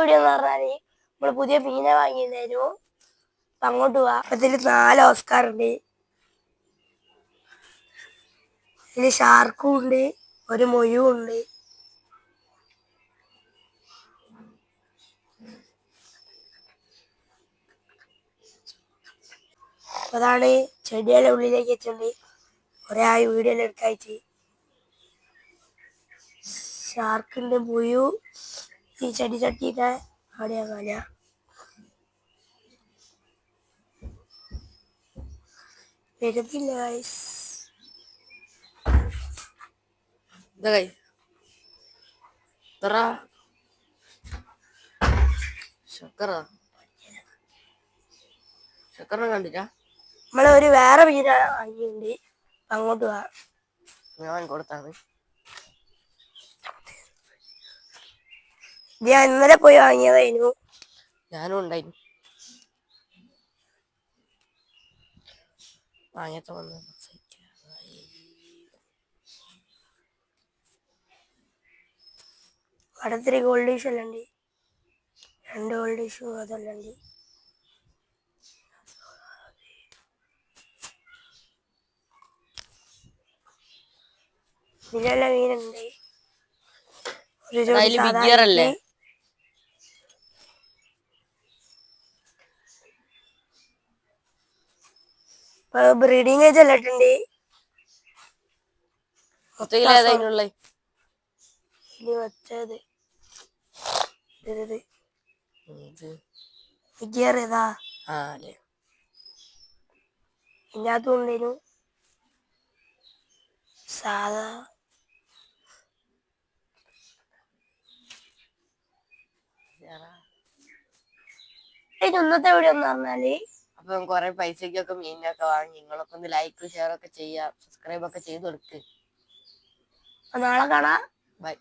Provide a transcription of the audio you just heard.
Video എന്ന് പറഞ്ഞാല് നമ്മള് പുതിയ മീനെ വാങ്ങിയിരുന്നു. അങ്ങോട്ട് പോവാ. അതിൽ 4 ഓസ്കാർ ഉണ്ട്. ഇതില് ഷാർക്കും ഉണ്ട്, ഒരു മൊയും ഉണ്ട്. അതാണ് ചെടിയുടെ ഉള്ളിലേക്ക് വെച്ചിട്ടുണ്ട്. കുറെ ആയി വീഡിയോ എടുക്കാഴ്ച. ഷാർക്കിന്റെ മൊയു ഈ ചെടി ചട്ടിയുടെ അവിടെയാ കാല. വരുന്നില്ല ഗൈസ്. കണ്ടില്ല. നമ്മളൊരു വേറെ മീന വാങ്ങിയിട്ടുണ്ട്. അങ്ങോട്ട് പോവാ. ഞാൻ കൊടുത്താണ്. ഞാൻ ഇന്നലെ പോയി വാങ്ങിയതായിരുന്നു. ഞാനും ഉണ്ടായിരുന്നു. വാങ്ങിയപ്പോ വടത്തിരി ഗോൾഡ് ഡിഷ് എല്ലാം ഉണ്ട്. 2 ഗോൾഡ് ഡിഷും അതെല്ലാം ഉണ്ട്. ഇതിലെല്ലാം മീനുണ്ട്. ഒരു ജോഡി സാധാരണ ബ്രീഡിങ് ഏജ് എല്ലാം ഇട്ടുണ്ട്. ഇനി വെച്ചത് ഗിയറേതാ ഇതിനകത്തും ഉണ്ടേനു സാധാ. ഇന്നത്തെ വീഡിയോ എന്ന് പറഞ്ഞാല് അപ്പൊ കൊറേ പൈസക്കൊക്കെ മീനൊക്കെ വാങ്ങി. നിങ്ങളൊക്കെ ഒന്ന് ലൈക്ക് ഷെയർ ഒക്കെ ചെയ്യാ, സബ്സ്ക്രൈബ് ഒക്കെ ചെയ്ത് കൊടുക്ക്. നാളെ കാണാം. ബൈ.